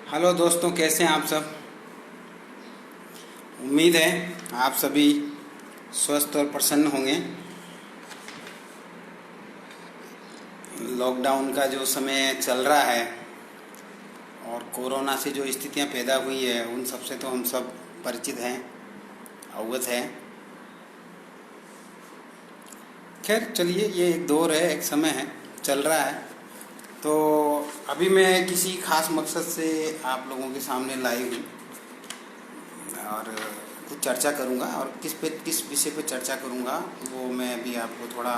Hello दोस्तों, कैसे हैं आप सब। उम्मीद है आप सभी स्वस्थ और प्रसन्न होंगे। लॉकडाउन का जो समय चल रहा है और कोरोना से जो स्थितियां पैदा हुई है उन सब से तो हम सब परिचित हैं, अवगत हैं। खैर चलिए, ये एक दौर है, एक समय है, चल रहा है। तो अभी मैं किसी खास मकसद से आप लोगों के सामने लाइव हूँ और कुछ चर्चा करूँगा। और किस विषय पे चर्चा करूँगा वो मैं अभी आपको थोड़ा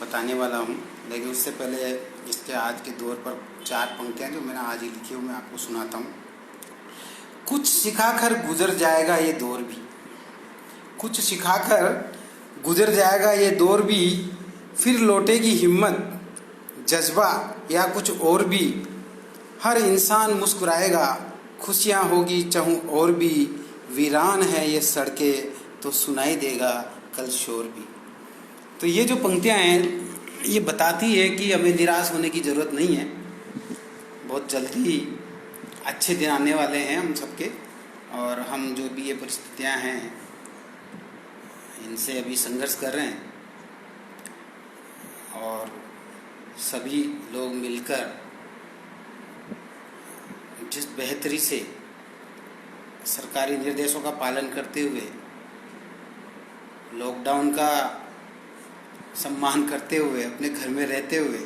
बताने वाला हूँ। लेकिन उससे पहले इसके आज के दौर पर 4 पंक्तियाँ जो मैंने आज ही लिखी हूँ मैं आपको सुनाता हूँ। कुछ सिखाकर गुजर जाएगा ये दौर भी, कुछ सिखाकर गुजर जाएगा ये दौर भी, फिर लौटेगी हिम्मत, जज्बा या कुछ और भी। हर इंसान मुस्कुराएगा, खुशियाँ होगी चाहूँ और भी। वीरान है ये सड़कें तो सुनाई देगा कल शोर भी। तो ये जो पंक्तियाँ हैं ये बताती है कि हमें निराश होने की ज़रूरत नहीं है। बहुत जल्दी अच्छे दिन आने वाले हैं हम सबके, और हम जो भी ये परिस्थितियाँ हैं इनसे अभी संघर्ष कर रहे हैं। और सभी लोग मिलकर जिस बेहतरी से सरकारी निर्देशों का पालन करते हुए, लॉकडाउन का सम्मान करते हुए, अपने घर में रहते हुए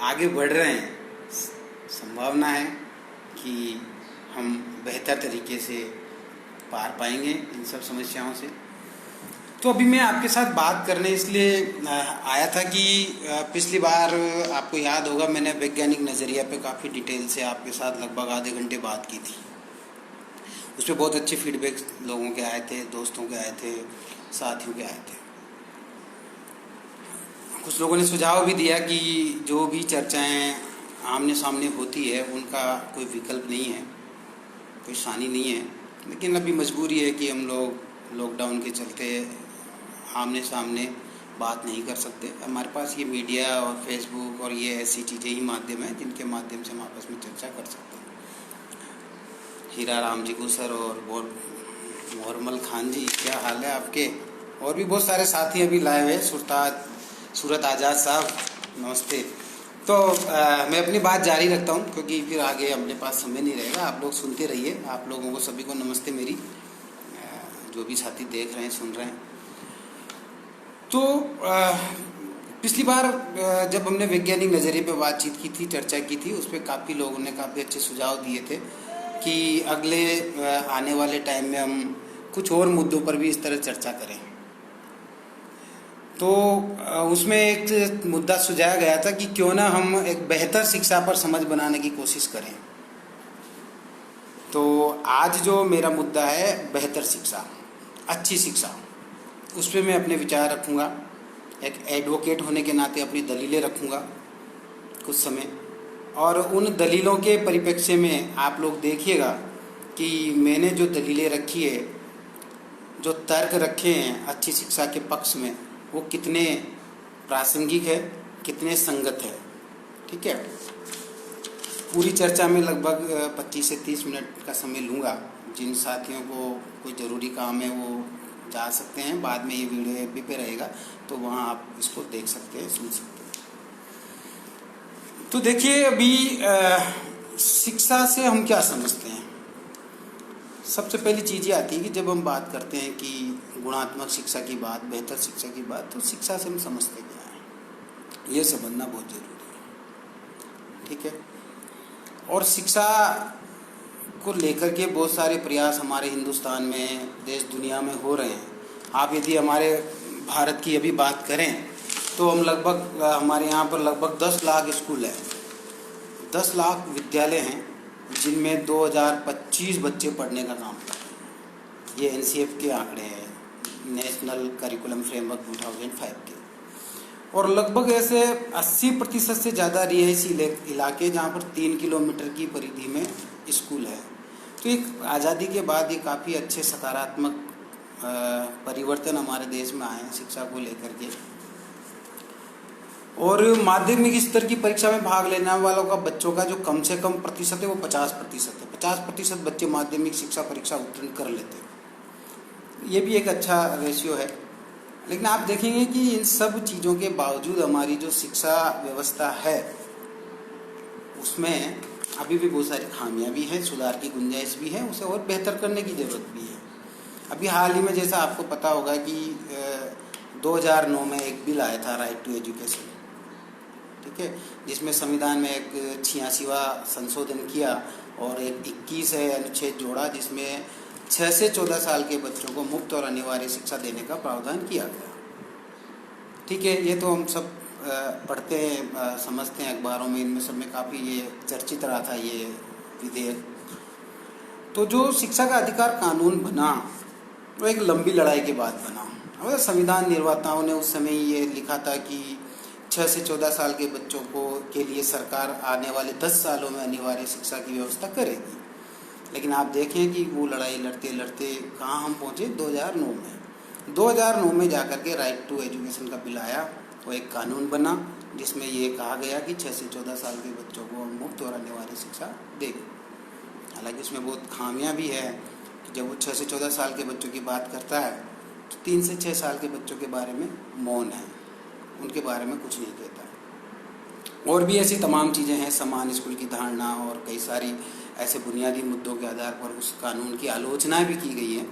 आगे बढ़ रहे हैं, संभावना है कि हम बेहतर तरीके से पार पाएंगे इन सब समस्याओं से। तो अभी मैं आपके साथ बात करने इसलिए आया था कि पिछली बार आपको याद होगा मैंने वैज्ञानिक नज़रिया पे काफ़ी डिटेल से आपके साथ लगभग आधे घंटे बात की थी। उस पर बहुत अच्छे फीडबैक लोगों के आए थे, दोस्तों के आए थे, साथियों के आए थे। कुछ लोगों ने सुझाव भी दिया कि जो भी चर्चाएं आमने सामने होती है उनका कोई विकल्प नहीं है, कोई सानी नहीं है। लेकिन अभी मजबूरी है कि हम लोग लॉकडाउन के चलते आमने सामने बात नहीं कर सकते। हमारे पास ये मीडिया और फेसबुक और ये ऐसी चीज़ें ही माध्यम हैं जिनके माध्यम से हम आपस में चर्चा कर सकते हैं। हीरा राम जी को सर और मोहरमल खान जी, क्या हाल है आपके। और भी बहुत सारे साथी अभी लाए हुए, सूरत आज़ाद साहब, नमस्ते। तो मैं अपनी बात जारी रखता हूँ क्योंकि फिर आगे अपने पास समय नहीं रहेगा। आप लोग सुनते रहिए। आप लोगों को सभी को नमस्ते मेरी, जो भी साथी देख रहे हैं, सुन रहे हैं। तो पिछली बार जब हमने वैज्ञानिक नज़रिए पे बातचीत की थी, चर्चा की थी, उस पर काफ़ी लोगों ने काफ़ी अच्छे सुझाव दिए थे कि अगले आने वाले टाइम में हम कुछ और मुद्दों पर भी इस तरह चर्चा करें। तो उसमें एक मुद्दा सुझाया गया था कि क्यों ना हम एक बेहतर शिक्षा पर समझ बनाने की कोशिश करें। तो आज जो मेरा मुद्दा है बेहतर शिक्षा, अच्छी शिक्षा, उस पर मैं अपने विचार रखूँगा। एक एडवोकेट होने के नाते अपनी दलीलें रखूँगा कुछ समय, और उन दलीलों के परिप्रेक्ष्य में आप लोग देखिएगा कि मैंने जो दलीलें रखी है, जो तर्क रखे हैं अच्छी शिक्षा के पक्ष में, वो कितने प्रासंगिक है, कितने संगत है। ठीक है। पूरी चर्चा में लगभग 25 से 30 मिनट का समय लूँगा। जिन साथियों को कोई ज़रूरी काम है वो जा सकते हैं, बाद में ये वीडियो एफ बी पे रहेगा तो वहाँ आप इसको देख सकते हैं, सुन सकते हैं। तो देखिए, अभी शिक्षा से हम क्या समझते हैं। सबसे पहली चीज़ ये आती है कि जब हम बात करते हैं कि गुणात्मक शिक्षा की बात, बेहतर शिक्षा की बात, तो शिक्षा से हम समझते क्या है, ये समझना बहुत ज़रूरी है। ठीक है। और शिक्षा को लेकर के बहुत सारे प्रयास हमारे हिंदुस्तान में, देश दुनिया में हो रहे हैं। आप यदि हमारे भारत की अभी बात करें तो हम लगभग हमारे यहाँ पर लगभग 10 लाख स्कूल हैं, 10 लाख विद्यालय हैं, जिनमें 2025 बच्चे पढ़ने का काम कर रहे हैं। ये NCF के आंकड़े हैं, नेशनल करिकुलम फ्रेमवर्क 2005 के। और लगभग ऐसे 80% से ज़्यादा रिहायशी इलाके जहाँ पर 3 किलोमीटर की परिधि में स्कूल है। तो एक आज़ादी के बाद ये काफ़ी अच्छे सकारात्मक परिवर्तन हमारे देश में आए हैं शिक्षा को लेकर के। और माध्यमिक स्तर की परीक्षा में भाग लेने वालों का बच्चों का जो कम से कम प्रतिशत है वो 50% है। 50% बच्चे माध्यमिक शिक्षा परीक्षा उत्तीर्ण कर लेते हैं। ये भी एक अच्छा रेशियो है। लेकिन आप देखेंगे कि इन सब चीज़ों के बावजूद हमारी जो शिक्षा व्यवस्था है उसमें अभी भी बहुत सारी खामियां भी हैं, सुधार की गुंजाइश भी है, उसे और बेहतर करने की ज़रूरत भी है। अभी हाल ही में जैसा आपको पता होगा कि 2009 में एक बिल आया था राइट टू एजुकेशन, ठीक है, जिसमें संविधान में एक 86वां संशोधन किया और एक 21 अनुच्छेद जोड़ा जिसमें 6 से 14 साल के बच्चों को मुफ्त और अनिवार्य शिक्षा देने का प्रावधान किया गया। ठीक है, ये तो हम सब पढ़ते हैं, समझते हैं अखबारों में, इनमें सब में काफ़ी ये चर्चित रहा था ये विधेयक। तो जो शिक्षा का अधिकार कानून बना वो एक लंबी लड़ाई के बाद बना। और संविधान निर्माताओं ने उस समय ये लिखा था कि 6 से 14 साल के बच्चों को के लिए सरकार आने वाले 10 सालों में अनिवार्य शिक्षा की व्यवस्था करेगी। लेकिन आप देखें कि वो लड़ाई लड़ते लड़ते कहाँ हम पहुँचे, 2009 में। 2009 में जाकर के राइट टू एजुकेशन का बिल आया, वो एक कानून बना जिसमें ये कहा गया कि 6 से 14 साल के बच्चों को मुफ्त और अनिवार्य शिक्षा देगी। हालांकि उसमें बहुत खामियां भी है कि जब वो 6 से 14 साल के बच्चों की बात करता है तो 3 से 6 साल के बच्चों के बारे में मौन है, उनके बारे में कुछ नहीं कहता। और भी ऐसी तमाम चीज़ें हैं, समान स्कूल की धारणा और कई सारी ऐसे बुनियादी मुद्दों के आधार पर उस कानून की आलोचना भी की गई है।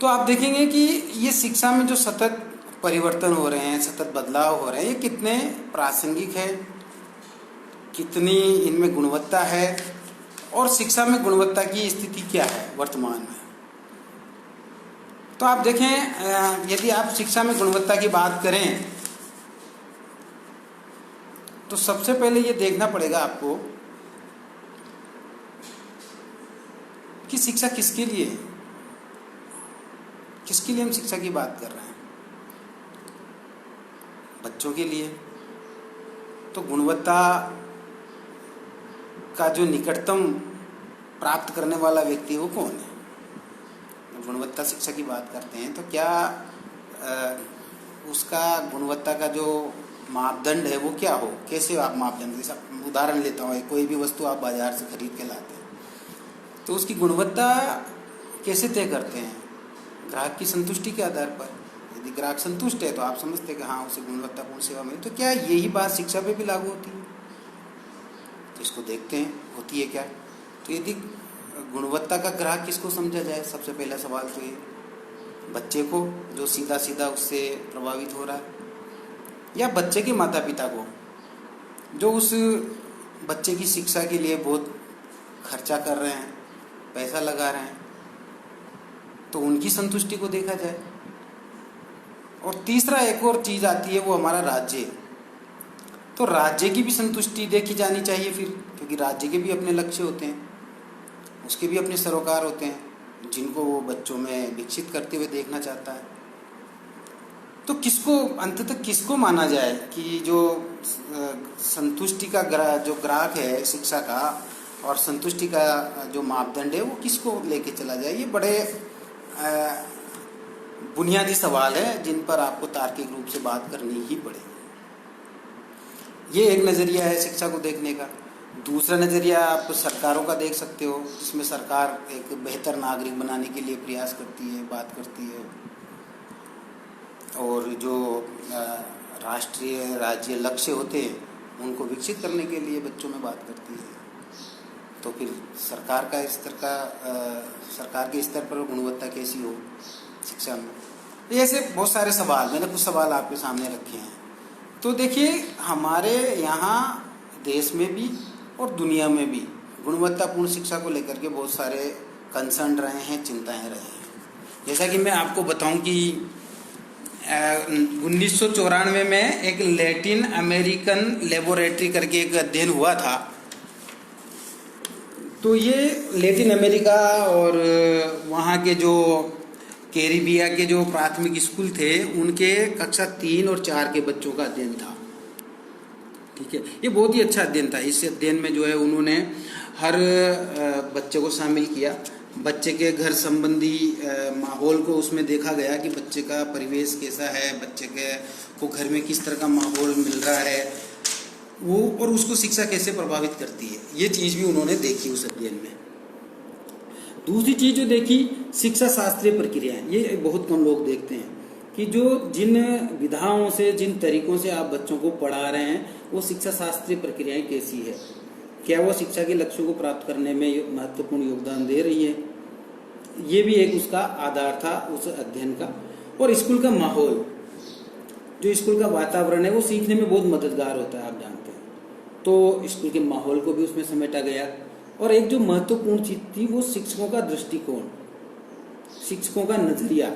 तो आप देखेंगे कि ये शिक्षा में जो सतत परिवर्तन हो रहे हैं, सतत बदलाव हो रहे हैं, ये कितने प्रासंगिक है, कितनी इनमें गुणवत्ता है और शिक्षा में गुणवत्ता की स्थिति क्या है वर्तमान में। तो आप देखें, यदि आप शिक्षा में गुणवत्ता की बात करें तो सबसे पहले ये देखना पड़ेगा आपको कि शिक्षा किसके लिए है, किसके लिए हम शिक्षा की बात कर रहे हैं। बच्चों के लिए। तो गुणवत्ता का जो निकटतम प्राप्त करने वाला व्यक्ति वो कौन है। गुणवत्ता शिक्षा की बात करते हैं तो क्या उसका गुणवत्ता का जो मापदंड है वो क्या हो, कैसे आप मापदंड, जैसा उदाहरण लेता हूँ, कोई भी वस्तु आप बाजार से खरीद के लाते हैं तो उसकी गुणवत्ता कैसे तय करते हैं, ग्राहक की संतुष्टि के आधार पर। यदि ग्राहक संतुष्ट है तो आप समझते हैं कि हाँ उसे गुणवत्तापूर्ण सेवा मिली। तो क्या यही बात शिक्षा पे भी लागू होती है? तो इसको देखते हैं होती है क्या। तो यदि गुणवत्ता का ग्राहक किसको समझा जाए, सबसे पहला सवाल तो ये बच्चे को जो सीधा सीधा उससे प्रभावित हो रहा है, या बच्चे के माता पिता को जो उस बच्चे की शिक्षा के लिए बहुत खर्चा कर रहे हैं, पैसा लगा रहे हैं, तो उनकी संतुष्टि को देखा जाए। और तीसरा एक और चीज़ आती है, वो हमारा राज्य। तो राज्य की भी संतुष्टि देखी जानी चाहिए फिर, क्योंकि राज्य के भी अपने लक्ष्य होते हैं, उसके भी अपने सरोकार होते हैं जिनको वो बच्चों में विकसित करते हुए देखना चाहता है। तो किसको अंततः किसको माना जाए कि जो संतुष्टि का जो ग्राहक है शिक्षा का और संतुष्टि का जो मापदंड है वो किसको लेके चला जाए। ये बड़े बुनियादी सवाल है जिन पर आपको तार्किक रूप से बात करनी ही पड़ेगी। ये एक नज़रिया है शिक्षा को देखने का। दूसरा नज़रिया आप सरकारों का देख सकते हो, जिसमें सरकार एक बेहतर नागरिक बनाने के लिए प्रयास करती है, बात करती है, और जो राष्ट्रीय राज्य लक्ष्य होते हैं उनको विकसित करने के लिए बच्चों में बात करती है। तो फिर सरकार के स्तर पर गुणवत्ता कैसी हो शिक्षा में। ऐसे बहुत सारे सवाल, मैंने कुछ सवाल आपके सामने रखे हैं। तो देखिए, हमारे यहाँ देश में भी और दुनिया में भी गुणवत्तापूर्ण शिक्षा को लेकर के बहुत सारे कंसर्न रहे हैं, चिंताएं रहे हैं। जैसा कि मैं आपको बताऊं कि 1994 में एक लैटिन अमेरिकन लेबोरेटरी करके एक अध्ययन हुआ था। तो ये लैटिन अमेरिका और वहाँ के जो कैरिबिया के जो प्राथमिक स्कूल थे उनके कक्षा 3 और 4 के बच्चों का अध्ययन था। ठीक है, ये बहुत ही अच्छा अध्ययन था। इस अध्ययन में जो है उन्होंने हर बच्चे को शामिल किया, बच्चे के घर संबंधी माहौल को उसमें देखा गया कि बच्चे का परिवेश कैसा है, बच्चे के को घर में किस तरह का माहौल मिल रहा है वो, और उसको शिक्षा कैसे प्रभावित करती है, ये चीज़ भी उन्होंने देखी उस अध्ययन में। दूसरी चीज़ जो देखी, शिक्षा शास्त्रीय प्रक्रियाएं। ये बहुत कम लोग देखते हैं कि जो जिन विधाओं से, जिन तरीकों से आप बच्चों को पढ़ा रहे हैं वो शिक्षा शास्त्रीय प्रक्रियाएं कैसी है, क्या वो शिक्षा के लक्ष्यों को प्राप्त करने में महत्वपूर्ण योगदान दे रही है। ये भी एक उसका आधार था उस अध्ययन का। और स्कूल का माहौल, जो स्कूल का वातावरण है वो सीखने में बहुत मददगार होता है, आप जानते हैं। तो स्कूल के माहौल को भी उसमें समेटा गया। और एक जो महत्वपूर्ण चीज थी वो शिक्षकों का दृष्टिकोण, शिक्षकों का नजरिया,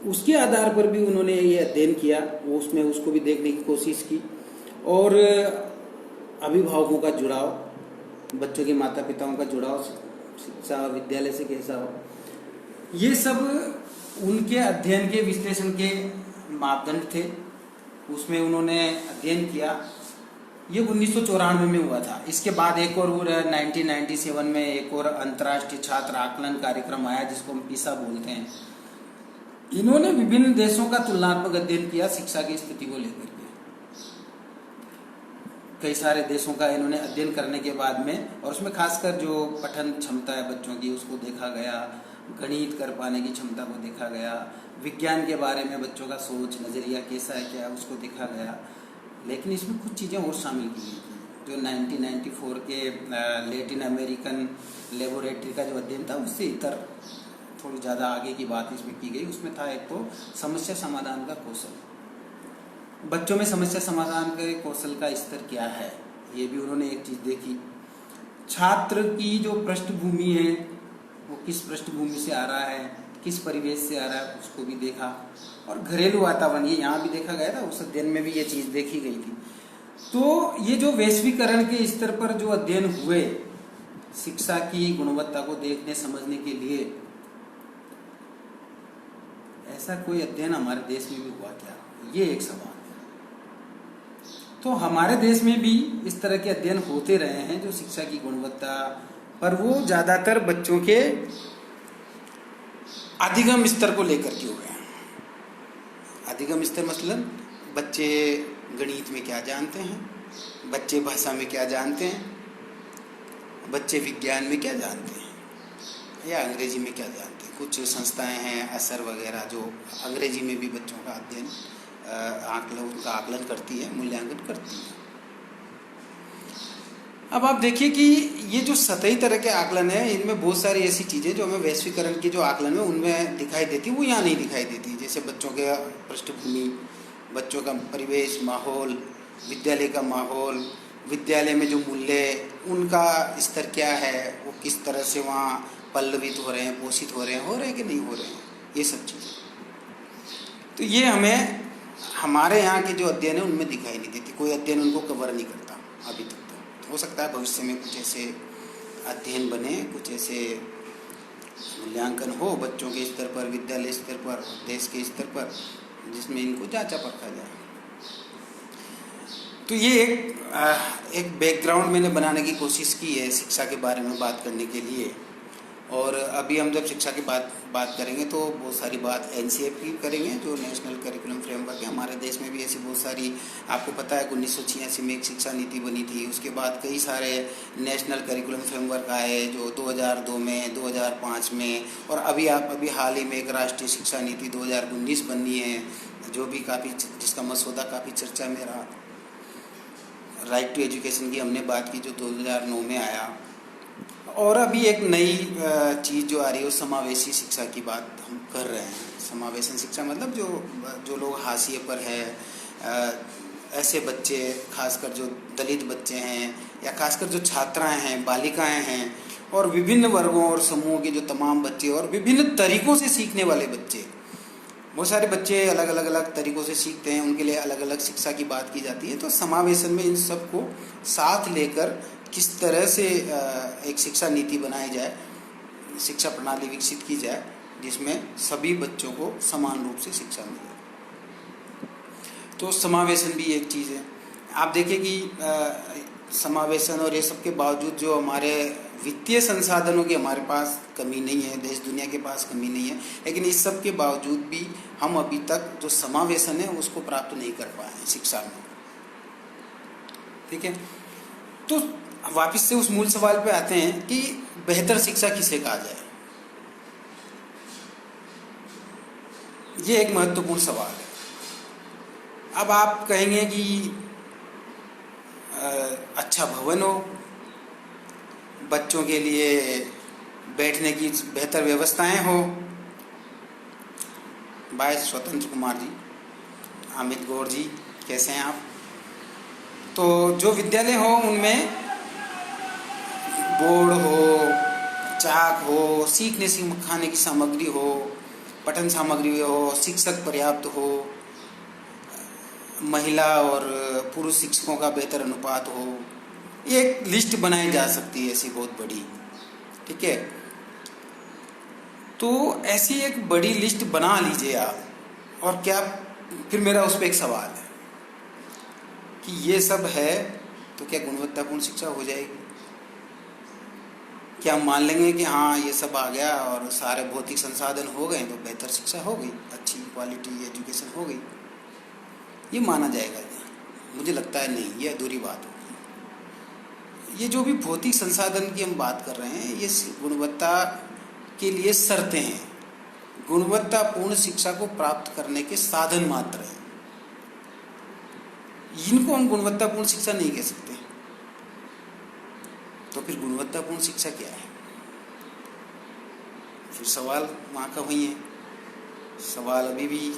उसके आधार पर भी उन्होंने ये अध्ययन किया, वो उसमें उसको भी देखने की कोशिश की। और अभिभावकों का जुड़ाव, बच्चों के माता पिताओं का जुड़ाव शिक्षा और विद्यालय से कैसा हो, ये सब उनके अध्ययन के विश्लेषण के मापदंड थे। उसमें उन्होंने अध्ययन किया। ये 1994 में हुआ था। इसके बाद एक और 1997 में एक और अंतर्राष्ट्रीय छात्र आकलन कार्यक्रम आया जिसको हम पीसा बोलते हैं। इन्होंने विभिन्न देशों का तुलनात्मक अध्ययन किया शिक्षा की स्थिति को लेकर के। कई सारे देशों का इन्होंने अध्ययन करने के बाद में, और उसमें खासकर जो पठन क्षमता है बच्चों की उसको देखा गया, गणित कर पाने की क्षमता को देखा गया, विज्ञान के बारे में बच्चों का सोच नज़रिया कैसा है क्या उसको देखा गया। लेकिन इसमें कुछ चीज़ें और शामिल की गई थी। जो 1994 के लैटिन अमेरिकन लेबोरेटरी का जो अध्ययन था उससे इतर थोड़ी ज़्यादा आगे की बात इसमें की गई। उसमें था एक तो समस्या समाधान का कौशल, बच्चों में समस्या समाधान के कौशल का स्तर क्या है, ये भी उन्होंने एक चीज़ देखी। छात्र की जो पृष्ठभूमि है वो किस पृष्ठभूमि से आ रहा है, किस परिवेश से आ रहा है, उसको भी देखा। और घरेलू वातावरण, ये यहाँ भी देखा गया था, उस अध्ययन में भी ये चीज़ देखी गई थी। तो ये जो वैश्वीकरण के स्तर पर जो अध्ययन हुए शिक्षा की गुणवत्ता को देखने समझने के लिए, ऐसा कोई अध्ययन हमारे देश में भी हुआ क्या, ये एक सवाल है। तो हमारे देश में भी इस तरह के अध्ययन होते रहे हैं जो शिक्षा की गुणवत्ता पर, वो ज़्यादातर बच्चों के अधिगम स्तर को लेकर के हुए हैं। अधिगम स्तर मतलब बच्चे गणित में क्या जानते हैं, बच्चे भाषा में क्या जानते हैं, बच्चे विज्ञान में क्या जानते हैं या अंग्रेजी में क्या जानते हैं। कुछ संस्थाएं हैं असर वगैरह जो अंग्रेजी में भी बच्चों का अध्ययन उनका आकलन करती है, मूल्यांकन करती है। अब आप देखिए कि ये जो सतही तरह के आकलन है, इनमें बहुत सारी ऐसी चीज़ें जो हमें वैश्वीकरण की जो आकलन है उनमें दिखाई देती, वो यहाँ नहीं दिखाई देती। जैसे बच्चों के पृष्ठभूमि, बच्चों का परिवेश, माहौल, विद्यालय का माहौल, विद्यालय में जो मूल्य, उनका स्तर क्या है, वो किस तरह से वहाँ पल्लवित हो रहे हैं, पोषित हो रहे हैं कि नहीं हो रहे हैं, ये सब चीज़ें। तो ये हमें हमारे यहाँ के जो अध्ययन है उनमें दिखाई नहीं देती। कोई अध्ययन उनको कवर नहीं करता अभी तक। तो हो सकता है भविष्य में कुछ ऐसे अध्ययन बने, कुछ ऐसे मूल्यांकन हो बच्चों के स्तर पर, विद्यालय स्तर पर, देश के स्तर पर, जिसमें इनको जांचा परखा जाए। तो ये एक बैकग्राउंड मैंने बनाने की कोशिश की है शिक्षा के बारे में बात करने के लिए। और अभी हम जब शिक्षा की बात करेंगे तो बहुत सारी बात NCERT की करेंगे, जो नेशनल करिकुलम फ्रेमवर्क है। हमारे देश में भी ऐसी बहुत सारी, आपको पता है 1986 में एक शिक्षा नीति बनी थी। उसके बाद कई सारे नेशनल करिकुलम फ्रेमवर्क आए जो 2002 में, 2005 में, और अभी हाल ही में एक राष्ट्रीय शिक्षा नीति 2019 बननी है, जो भी काफ़ी, जिसका मसौदा काफ़ी चर्चा में रहा। राइट टू एजुकेशन की हमने बात की जो 2009 में आया। और अभी एक नई चीज़ जो आ रही है वो समावेशी शिक्षा की बात हम कर रहे हैं। समावेशन शिक्षा मतलब जो लोग हाशिए पर है, ऐसे बच्चे, खासकर जो दलित बच्चे हैं या खासकर जो छात्राएं हैं, बालिकाएं हैं, और विभिन्न वर्गों और समूहों के जो तमाम बच्चे और विभिन्न तरीक़ों से सीखने वाले बच्चे। बहुत सारे बच्चे अलग तरीक़ों से सीखते हैं, उनके लिए अलग अलग शिक्षा की बात की जाती है। तो समावेशन में इन सबको साथ लेकर किस तरह से एक शिक्षा नीति बनाई जाए, शिक्षा प्रणाली विकसित की जाए जिसमें सभी बच्चों को समान रूप से शिक्षा मिले। तो समावेशन भी एक चीज़ है। आप देखिए कि समावेशन और ये सब के बावजूद जो हमारे वित्तीय संसाधनों की हमारे पास कमी नहीं है, देश दुनिया के पास कमी नहीं है, लेकिन इस सब के बावजूद भी हम अभी तक जो समावेशन है उसको प्राप्त नहीं कर पाए हैं शिक्षा में। ठीक है, तो वापस से उस मूल सवाल पे आते हैं कि बेहतर शिक्षा किसे कहा जाए। ये एक महत्वपूर्ण सवाल है। अब आप कहेंगे कि अच्छा भवन हो, बच्चों के लिए बैठने की बेहतर व्यवस्थाएं हो। भाई स्वतंत्र कुमार जी, अमित गौर जी, कैसे हैं आप? तो जो विद्यालय हो उनमें बोर्ड हो, चाक हो, सीखने सिखाने की सामग्री हो, पठन सामग्री हो, शिक्षक पर्याप्त हो, महिला और पुरुष शिक्षकों का बेहतर अनुपात हो। ये एक लिस्ट बनाई जा सकती है ऐसी बहुत बड़ी। ठीक है, तो ऐसी एक बड़ी लिस्ट बना लीजिए आप। और क्या फिर मेरा उस पर एक सवाल है कि ये सब है तो क्या गुणवत्तापूर्ण शिक्षा हो जाएगी? क्या हम मान लेंगे कि हाँ ये सब आ गया और सारे भौतिक संसाधन हो गए तो बेहतर शिक्षा हो गई, अच्छी क्वालिटी एजुकेशन हो गई? ये माना जाएगा? मुझे लगता है नहीं, ये अधूरी बात होगी। ये जो भी भौतिक संसाधन की हम बात कर रहे हैं ये गुणवत्ता के लिए शर्तें हैं, गुणवत्तापूर्ण शिक्षा को प्राप्त करने के साधन मात्र हैं। इनको हम गुणवत्तापूर्ण शिक्षा नहीं कह सकते। तो फिर गुणवत्तापूर्ण शिक्षा क्या है? फिर सवाल वहाँ का वही है। सवाल अभी भी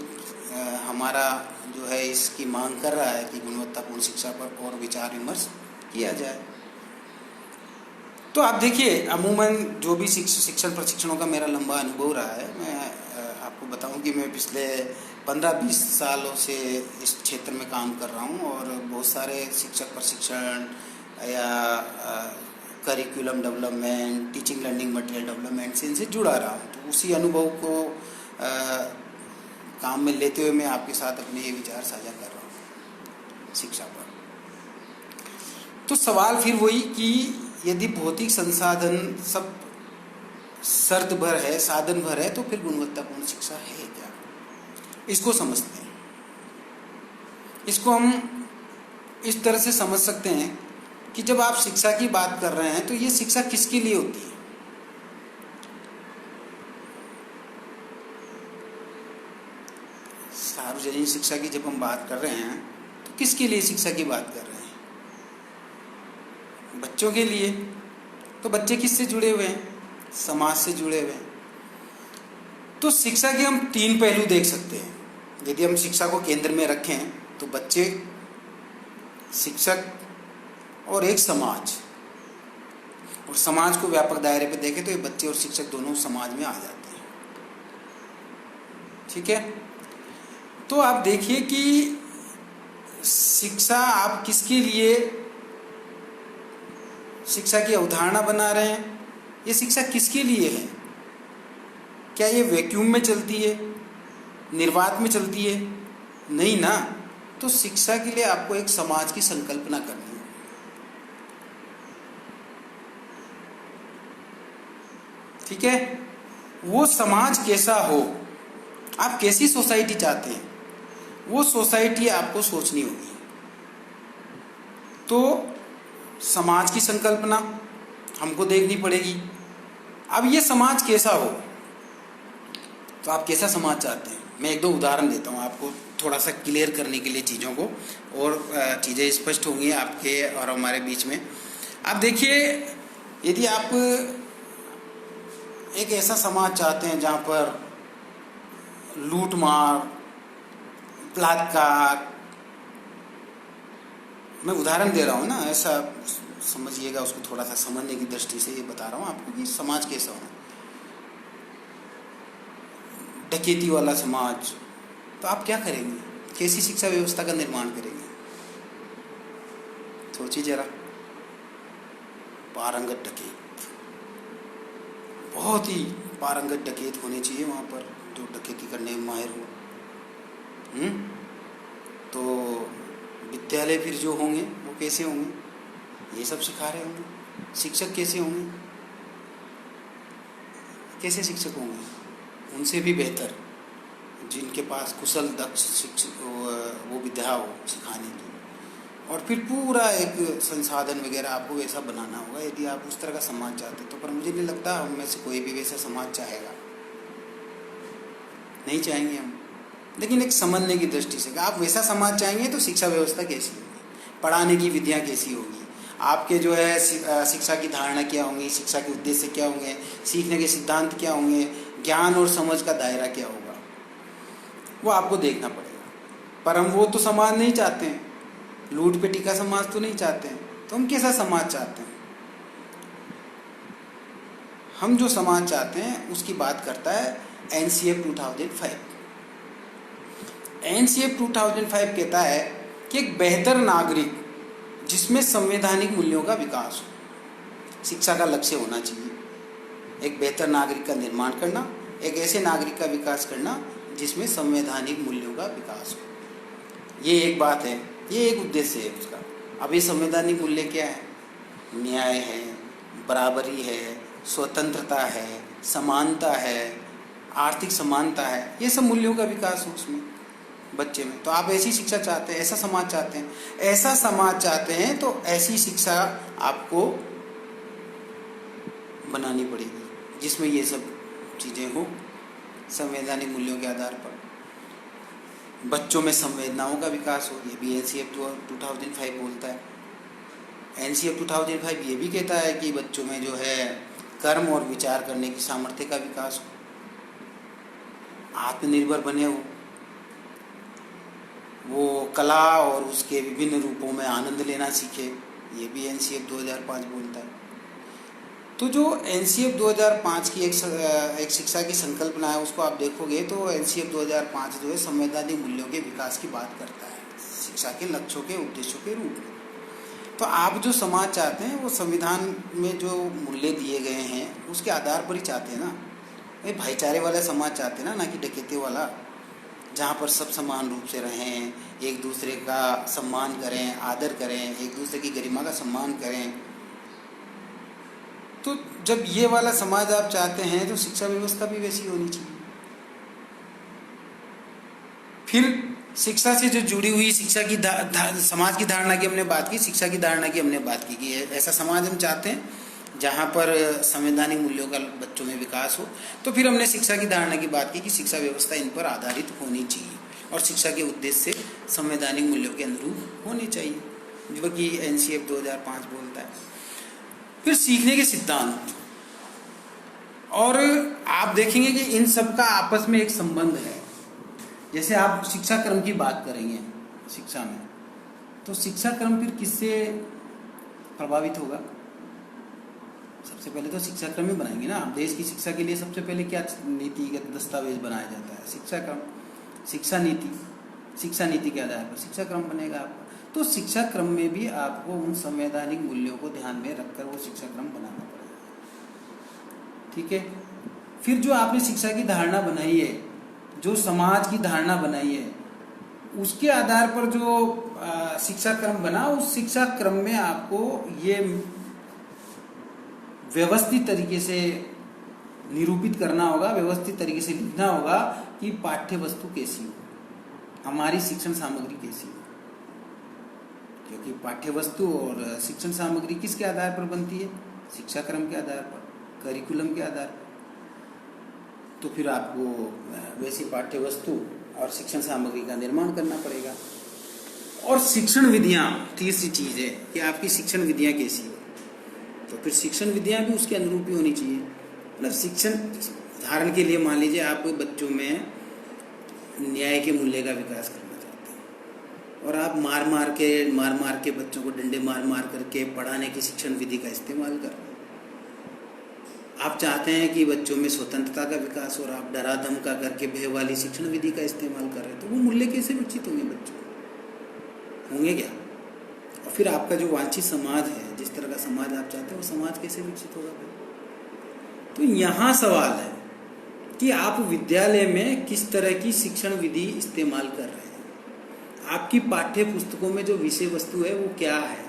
हमारा जो है इसकी मांग कर रहा है कि गुणवत्तापूर्ण शिक्षा पर और विचार विमर्श किया जाए। तो आप देखिए, अमूमन जो भी शिक्षण प्रशिक्षणों का मेरा लंबा अनुभव रहा है, मैं आपको बताऊं कि मैं पिछले 15-20 सालों से इस क्षेत्र में काम कर रहा हूं और बहुत सारे शिक्षक प्रशिक्षण या curriculum development, teaching learning material development से इनसे जुड़ा रहा हूं। तो उसी अनुभव को काम में लेते हुए मैं आपके साथ अपने ये विचार साझा कर रहा हूँ शिक्षा पर। तो सवाल फिर वही कि यदि भौतिक संसाधन सब शर्त भर है, साधन भर है, तो फिर गुणवत्तापूर्ण शिक्षा है क्या? इसको समझते हैं। इसको हम इस तरह से समझ सकते हैं कि जब आप शिक्षा की बात कर रहे हैं तो ये शिक्षा किसके लिए होती है? सार्वजनिक शिक्षा की जब हम बात कर रहे हैं तो किसके लिए शिक्षा की बात कर रहे हैं? बच्चों के लिए। तो बच्चे किससे जुड़े हुए हैं? समाज से जुड़े हुए हैं। तो शिक्षा के हम 3 पहलू देख सकते हैं। यदि हम शिक्षा को केंद्र में रखें तो बच्चे, शिक्षक और एक समाज, और समाज को व्यापक दायरे पे देखें तो ये बच्चे और शिक्षक दोनों समाज में आ जाते हैं। ठीक है, तो आप देखिए कि शिक्षा आप किसके लिए शिक्षा की अवधारणा बना रहे हैं? ये शिक्षा किसके लिए है? क्या ये वैक्यूम में चलती है, निर्वात में चलती है? नहीं ना। तो शिक्षा के लिए आपको एक समाज की संकल्पना करनी है। ठीक है, वो समाज कैसा हो, आप कैसी सोसाइटी चाहते हैं, वो सोसाइटी आपको सोचनी होगी। तो समाज की संकल्पना हमको देखनी पड़ेगी। अब ये समाज कैसा हो, तो आप कैसा समाज चाहते हैं? मैं 1-2 उदाहरण देता हूँ आपको, थोड़ा सा क्लियर करने के लिए चीज़ों को, और चीज़ें स्पष्ट होंगी आपके और हमारे बीच में। आप देखिए, यदि आप एक ऐसा समाज चाहते हैं जहाँ पर लूट मार, बलात्कार, मैं उदाहरण दे रहा हूँ ना, ऐसा समझिएगा, उसको थोड़ा सा समझने की दृष्टि से ये बता रहा हूँ आपको कि समाज कैसा हो। डकैती वाला समाज, तो आप क्या करेंगे? कैसी शिक्षा व्यवस्था का निर्माण करेंगे? सोचिए जरा। पारंगत डकैत, बहुत ही पारंगत डकैत होने चाहिए वहाँ पर, जो डकैती करने में माहिर हो। तो विद्यालय फिर जो होंगे वो कैसे होंगे? ये सब सिखा रहे होंगे। शिक्षक कैसे होंगे, कैसे शिक्षक होंगे? उनसे भी बेहतर, जिनके पास कुशल दक्ष शिक्षक वो विद्या हो सिखाने की, और फिर पूरा एक संसाधन वगैरह आपको वैसा बनाना होगा यदि आप उस तरह का समाज चाहते हो। तो पर मुझे नहीं लगता हम में से कोई भी वैसा समाज चाहेगा, नहीं चाहेंगे हम। लेकिन एक समझने की दृष्टि से आप वैसा समाज चाहेंगे तो शिक्षा व्यवस्था कैसी होगी, पढ़ाने की विधियाँ कैसी होगी, आपके जो है शिक्षा की धारणा क्या होंगी, शिक्षा के उद्देश्य क्या होंगे, सीखने के सिद्धांत क्या होंगे, ज्ञान और समझ का दायरा क्या होगा, वो आपको देखना पड़ेगा। पर हम वो तो समाज नहीं चाहते हैं, लूट पे टिका समाज तो नहीं चाहते हैं। तो हम कैसा समाज चाहते हैं? हम जो समाज चाहते हैं उसकी बात करता है एनसीएफ 2005। एनसीएफ 2005 कहता है कि एक बेहतर नागरिक जिसमें संवैधानिक मूल्यों का विकास हो, शिक्षा का लक्ष्य होना चाहिए। एक बेहतर नागरिक का निर्माण करना, एक ऐसे नागरिक का विकास करना जिसमें संवैधानिक मूल्यों का विकास हो, ये एक बात है, ये एक उद्देश्य है उसका। अब ये संवैधानिक मूल्य क्या है? न्याय है, बराबरी है, स्वतंत्रता है, समानता है, आर्थिक समानता है, ये सब मूल्यों का विकास हो उसमें बच्चे में। तो आप ऐसी शिक्षा चाहते हैं, ऐसा समाज चाहते हैं, ऐसा समाज चाहते हैं तो ऐसी शिक्षा आपको बनानी पड़ेगी जिसमें ये सब चीज़ें हो, संवैधानिक मूल्यों के आधार पर बच्चों में संवेदनाओं का विकास हो। ये भी एनसीएफ 2005 बोलता है। एनसीएफ 2005 ये भी कहता है कि बच्चों में जो है कर्म और विचार करने की सामर्थ्य का विकास हो, आत्मनिर्भर बने हो, वो कला और उसके विभिन्न रूपों में आनंद लेना सीखे। ये भी एनसीएफ 2005 बोलता है। तो जो एनसीएफ 2005 की एक शिक्षा की संकल्पना है उसको आप देखोगे तो एनसीएफ 2005 जो है संवैधानिक मूल्यों के विकास की बात करता है शिक्षा के लक्ष्यों के उद्देश्यों के रूप में। तो आप जो समाज चाहते हैं वो संविधान में जो मूल्य दिए गए हैं उसके आधार पर ही चाहते हैं ना। ये भाईचारे वाला समाज चाहते हैं ना कि डकैती वाला, जहाँ पर सब समान रूप से रहें, एक दूसरे का सम्मान करें, आदर करें, एक दूसरे की गरिमा का सम्मान करें। तो जब ये वाला समाज आप चाहते हैं तो शिक्षा व्यवस्था भी वैसी होनी चाहिए। फिर शिक्षा से जो जुड़ी हुई शिक्षा की समाज की धारणा की हमने बात की, शिक्षा की धारणा की हमने बात की कि ऐसा समाज हम चाहते हैं जहाँ पर संवैधानिक मूल्यों का बच्चों में विकास हो। तो फिर हमने शिक्षा की धारणा की बात की कि शिक्षा व्यवस्था इन पर आधारित होनी चाहिए और शिक्षा के उद्देश्य से संवैधानिक मूल्यों के अनुरूप होनी चाहिए, जो कि एनसीएफ 2005 बोलता है। फिर सीखने के सिद्धांत, और आप देखेंगे कि इन सब का आपस में एक संबंध है। जैसे आप शिक्षा क्रम की बात करेंगे शिक्षा में, तो शिक्षा क्रम फिर किससे प्रभावित होगा? सबसे पहले तो शिक्षा क्रम ही बनाएंगे ना। देश की शिक्षा के लिए सबसे पहले क्या नीतिगत दस्तावेज बनाया जाता है? शिक्षा क्रम, शिक्षा नीति। शिक्षा नीति के आधार पर शिक्षा क्रम बनेगा आपका। तो शिक्षा क्रम में भी आपको उन संवैधानिक मूल्यों को ध्यान में रखकर वो शिक्षा क्रम बनाना पड़ेगा, ठीक है। फिर जो आपने शिक्षा की धारणा बनाई है, जो समाज की धारणा बनाई है, उसके आधार पर जो शिक्षा क्रम बना, उस शिक्षा क्रम में आपको ये व्यवस्थित तरीके से निरूपित करना होगा, व्यवस्थित तरीके से लिखना होगा कि पाठ्य वस्तु कैसी हो, हमारी शिक्षण सामग्री कैसी हो। क्योंकि पाठ्य वस्तु और शिक्षण सामग्री किसके आधार पर बनती है? शिक्षा क्रम के आधार पर, करिकुलम के आधार पर। तो फिर आपको वैसी पाठ्य वस्तु और शिक्षण सामग्री का निर्माण करना पड़ेगा। और शिक्षण विधियाँ तीसरी चीज़ है कि आपकी शिक्षण विधियाँ कैसी हो। तो फिर शिक्षण विधियाँ भी उसके अनुरूप ही होनी चाहिए। मतलब शिक्षण, उदाहरण के लिए मान लीजिए आप बच्चों में न्याय के मूल्य का विकास करना चाहते हैं और आप मार मार के बच्चों को डंडे मार करके पढ़ाने की शिक्षण विधि का इस्तेमाल कर रहे हैं। आप चाहते हैं कि बच्चों में स्वतंत्रता का विकास और आप डरा धमका करके भय वाली शिक्षण विधि का इस्तेमाल कर रहे हैं। तो वो मूल्य कैसे विकसित होंगे बच्चों होंगे क्या? और फिर आपका जो वांछित समाज है, जिस तरह का समाज आप चाहते हैं, वो समाज कैसे विकसित होगा? तो यहाँ सवाल है कि आप विद्यालय में किस तरह की शिक्षण विधि इस्तेमाल कर रहे हैं। आपकी पाठ्य पुस्तकों में जो विषय वस्तु है वो क्या है,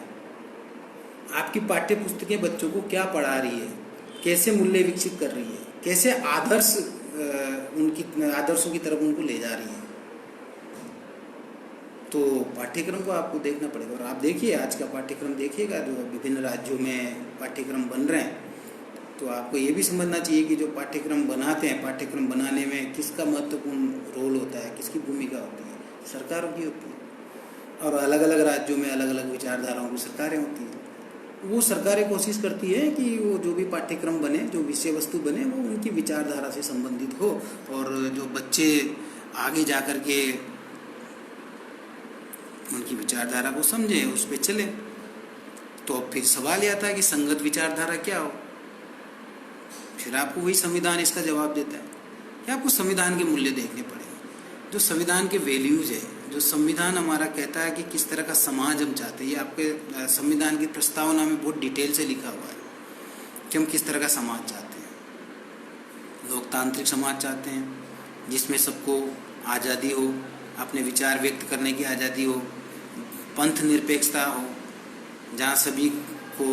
आपकी पाठ्य पुस्तकें बच्चों को क्या पढ़ा रही है, कैसे मूल्य विकसित कर रही है, कैसे उनकी आदर्शों की तरफ उनको ले जा रही है। तो पाठ्यक्रम को आपको देखना पड़ेगा। और आप देखिए आज का पाठ्यक्रम देखिएगा, जो विभिन्न राज्यों में पाठ्यक्रम बन रहे हैं, तो आपको ये भी समझना चाहिए कि जो पाठ्यक्रम बनाते हैं, पाठ्यक्रम बनाने में किसका महत्वपूर्ण रोल होता है, किसकी भूमिका होती है, सरकारों की होती है। और अलग अलग राज्यों में अलग अलग विचारधाराओं की सरकारें होती हैं। वो सरकारें कोशिश करती है कि वो जो भी पाठ्यक्रम बने, जो विषय वस्तु बने, वो उनकी विचारधारा से संबंधित हो, और जो बच्चे आगे जा कर के उनकी विचारधारा को समझे, उस पर चले। तो फिर सवाल यह आता है कि संगत विचारधारा क्या हो। फिर आपको वही संविधान इसका जवाब देता है कि आपको संविधान के मूल्य देखने पड़ेंगे, जो संविधान के वैल्यूज है, जो संविधान हमारा कहता है कि किस तरह का समाज हम चाहते हैं। ये आपके संविधान की प्रस्तावना में बहुत डिटेल से लिखा हुआ है कि हम किस तरह का समाज चाहते हैं। लोकतांत्रिक समाज चाहते हैं जिसमें सबको आज़ादी हो, अपने विचार व्यक्त करने की आज़ादी हो, पंथ निरपेक्षता हो, जहाँ सभी को